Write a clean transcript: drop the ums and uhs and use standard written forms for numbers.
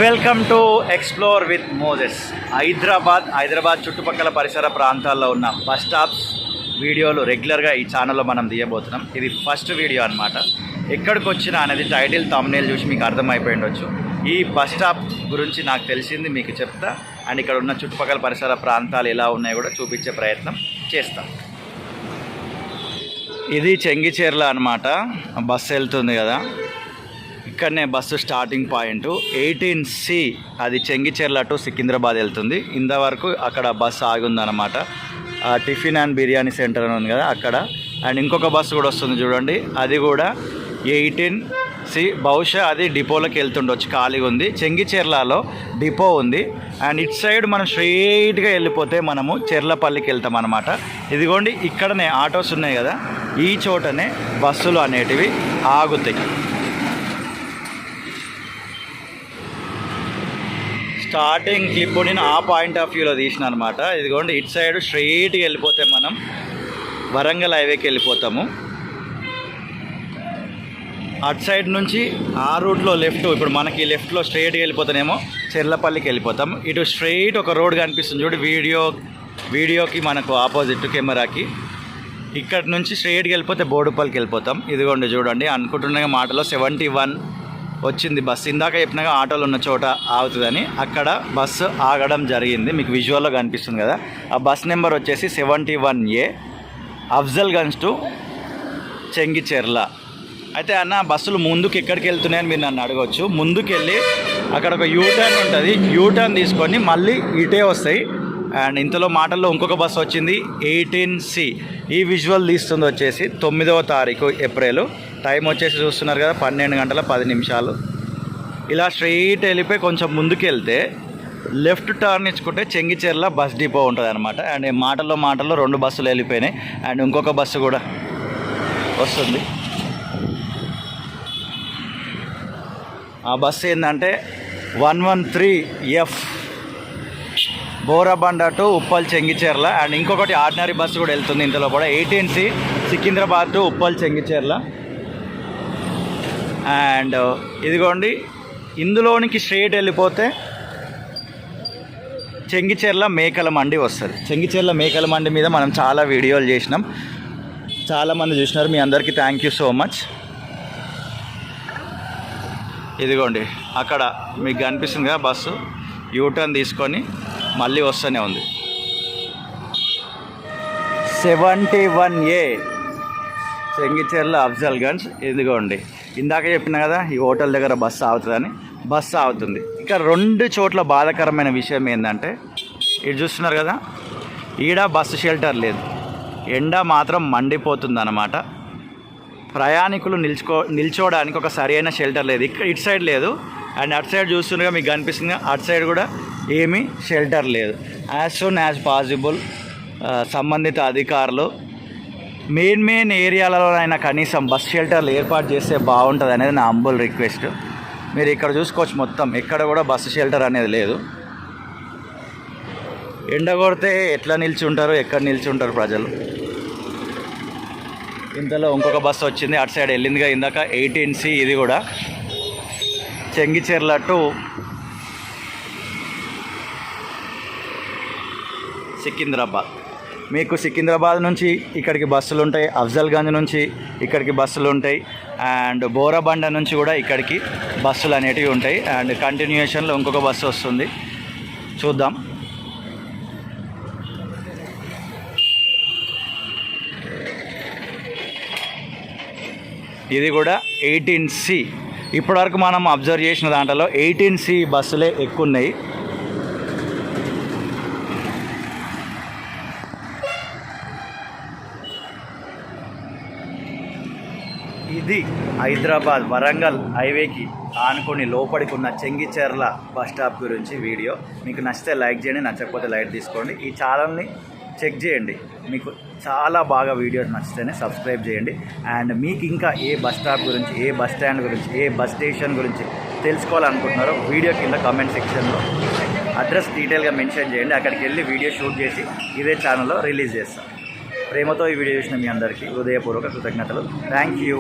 Welcome to explore with Moses. Hyderabad చుట్టుపక్కల పరిసర ప్రాంతాల్లో ఉన్న బస్ స్టాప్స్ వీడియోలు రెగ్యులర్గా ఈ ఛానల్లో మనం తీయబోతున్నాం. ఇది ఫస్ట్ వీడియో అనమాట. ఎక్కడికి వచ్చినా అనేది టైటిల్ థంబ్నెయిల్ చూసి మీకు అర్థమైపోయి ఉండొచ్చు. ఈ బస్ స్టాప్ గురించి నాకు తెలిసింది మీకు చెప్తా, అండ్ ఇక్కడ ఉన్న చుట్టుపక్కల పరిసర ప్రాంతాలు ఎలా ఉన్నాయో కూడా చూపించే ప్రయత్నం చేస్తాం. ఇది చెంగిచెర్ల అనమాట. బస్సు వెళ్తుంది కదా, ఇక్కడనే బస్సు స్టార్టింగ్ పాయింట్ 18C. అది చెంగిచెర్ల టు సికింద్రాబాద్ వెళ్తుంది. ఇంతవరకు అక్కడ బస్సు ఆగుందన్నమాట. టిఫిన్ అండ్ బిర్యానీ సెంటర్ అని ఉంది కదా అక్కడ. అండ్ ఇంకొక బస్సు కూడా వస్తుంది చూడండి, అది కూడా 18C. బహుశా అది డిపోలోకి వెళ్తుండొచ్చు, ఖాళీగా ఉంది. చెంగిచెర్లలో డిపో ఉంది. అండ్ ఇటు సైడ్ మనం స్ట్రైట్గా వెళ్ళిపోతే మనము చెర్లపల్లికి వెళ్తాం అనమాట. ఇదిగోండి ఇక్కడనే ఆటోస్ ఉన్నాయి కదా, ఈ చోటనే బస్సులు అనేటివి ఆగుతాయి. స్టార్టింగ్ క్లిప్ నేను ఆ పాయింట్ ఆఫ్ వ్యూలో తీసిన అనమాట. ఇదిగోండి ఇటు సైడ్ స్ట్రైట్గా వెళ్ళిపోతే మనం వరంగల్ హైవేకి వెళ్ళిపోతాము. అటు సైడ్ నుంచి ఆ రూట్లో లెఫ్ట్, ఇప్పుడు మనకి లెఫ్ట్లో స్ట్రైట్గా వెళ్ళిపోతానేమో చెర్లపల్లికి వెళ్ళిపోతాం. ఇటు స్ట్రైట్ ఒక రోడ్ కనిపిస్తుంది చూడు, వీడియోకి మనకు ఆపోజిట్ కెమెరాకి. ఇక్కడ నుంచి స్ట్రైట్గా వెళ్ళిపోతే బోడుపల్లికి వెళ్ళిపోతాం. ఇదిగోండి చూడండి, అనుకుంటున్న మాటలో 71 వచ్చింది బస్సు. ఇందాక చెప్పినాక ఆటోలు ఉన్న చోట ఆగుతుందని అక్కడ బస్సు ఆగడం జరిగింది. మీకు విజువల్లో కనిపిస్తుంది కదా. ఆ బస్ నెంబర్ వచ్చేసి 71A, అఫ్జల్గంజ్ టు చెంగిచెర్ల. అయితే అన్న బస్సులు ముందుకు ఎక్కడికి వెళ్తున్నాయని మీరు నన్ను అడగవచ్చు. ముందుకు వెళ్ళి అక్కడ ఒక యూటర్న్ ఉంటుంది, యూటర్న్ తీసుకొని మళ్ళీ ఇటే వస్తాయి. అండ్ ఇంతలో మాటల్లో ఇంకొక బస్సు వచ్చింది 18C. ఈ విజువల్ తీస్తుంది వచ్చేసి 9వ తారీఖు ఏప్రిల్. టైం వచ్చేసి చూస్తున్నారు కదా, 12 గంటల 10 నిమిషాలు. ఇలా స్ట్రైట్ వెళ్ళిపోయి కొంచెం ముందుకు వెళ్తే లెఫ్ట్ టర్న్ ఇచ్చుకుంటే చెంగిచెర్ల బస్ డిపో ఉంటుంది అనమాట. అండ్ మాటల్లో 2 బస్సులు వెళ్ళిపోయినాయి. అండ్ ఇంకొక బస్సు కూడా వస్తుంది. ఆ బస్సు ఏంటంటే 113F, Borabanda to Uppal Chengicherla. And ఇంకొకటి ఆర్డినరీ బస్సు కూడా వెళ్తుంది ఇంతలో కూడా, 18C, Secunderabad to Uppal Chengicherla. And ఇదిగోండి ఇందులోనికి స్ట్రైట్ వెళ్ళిపోతే చెంగిచెర్ల మేకల మండి వస్తుంది. చెంగిచెర్ల మేకల మండి మీద మనం చాలా వీడియోలు చేసినాం, చాలామంది చూసినారు. మీ అందరికీ థ్యాంక్ యూ సో మచ్. ఇదిగోండి అక్కడ మీకు కనిపిస్తుంది కదా బస్సు, యూటర్న్ తీసుకొని మళ్ళీ వస్తూనే ఉంది. 71A చెంగిచెర్ల అఫ్జల్గంజ్. ఇదిగోండి ఇందాక చెప్పిన కదా ఈ హోటల్ దగ్గర బస్సు ఆగుతుందని, బస్సు ఆగుతుంది. ఇక 2 చోట్ల బాధాకరమైన విషయం ఏంటంటే, ఇటు చూస్తున్నారు కదా, ఈడ బస్సు షెల్టర్ లేదు, ఎండ మాత్రం మండిపోతుంది అన్నమాట. ప్రయాణికులు నిల్చోవడానికి ఒక సరైన షెల్టర్ లేదు. ఇటు సైడ్ లేదు. అండ్ అటు సైడ్ చూస్తుండగా మీకు కనిపిస్తుంది, అటు సైడ్ కూడా ఏమీ షెల్టర్ లేదు. యాజ్ సూన్ యాజ్ పాసిబుల్ సంబంధిత అధికారులు మెయిన్ ఏరియాలలోనైనా కనీసం బస్ షెల్టర్లు ఏర్పాటు చేస్తే బాగుంటుంది అనేది నా హంబుల్ రిక్వెస్ట్. మీరు ఇక్కడ చూసుకోవచ్చు, మొత్తం ఎక్కడ కూడా బస్సు షెల్టర్ అనేది లేదు. ఎండ కొడితే ఎట్లా నిల్చుంటారు, ఎక్కడ నిల్చుంటారు ప్రజలు. ఇంతలో ఇంకొక బస్సు వచ్చింది, అటు సైడ్ వెళ్ళిందిగా ఇందాక 18C. ఇది కూడా చెంగిచెర్ల టు సికింద్రాబాద్. మీకు సికింద్రాబాద్ నుంచి ఇక్కడికి బస్సులు ఉంటాయి, అఫ్జల్గంజ్ నుంచి ఇక్కడికి బస్సులు ఉంటాయి, అండ్ బోరబండ నుంచి కూడా ఇక్కడికి బస్సులు అనేటివి ఉంటాయి. అండ్ కంటిన్యూషన్లో ఇంకొక బస్సు వస్తుంది, చూద్దాం. ఇది కూడా 18C. ఇప్పటివరకు మనం అబ్జర్వ్ చేసిన దాంట్లో 18C బస్సులే ఎక్కువ ఉన్నాయి. ఇది హైదరాబాద్ వరంగల్ హైవేకి ఆనుకొని లోపలికి ఉన్న చెంగిచెర్ల బస్ స్టాప్ గురించి వీడియో. మీకు నచ్చితే లైక్ చేయండి, నచ్చకపోతే లైట్ తీసుకోండి. ఈ ఛానల్ని చెక్ చేయండి, మీకు చాలా బాగా వీడియోస్ నచ్చితేనే సబ్స్క్రైబ్ చేయండి. అండ్ మీకు ఇంకా ఏ బస్ స్టాప్ గురించి, ఏ బస్ స్టాండ్ గురించి, ఏ బస్ స్టేషన్ గురించి తెలుసుకోవాలనుకుంటున్నారో వీడియో కింద కామెంట్ సెక్షన్లో అడ్రస్ డీటెయిల్గా మెన్షన్ చేయండి. అక్కడికి వెళ్ళి వీడియో షూట్ చేసి ఇదే ఛానల్లో రిలీజ్ చేస్తాం. ప్రేమతో ఈ వీడియో చూసిన మీ అందరికీ హృదయపూర్వక కృతజ్ఞతలు. Thank you.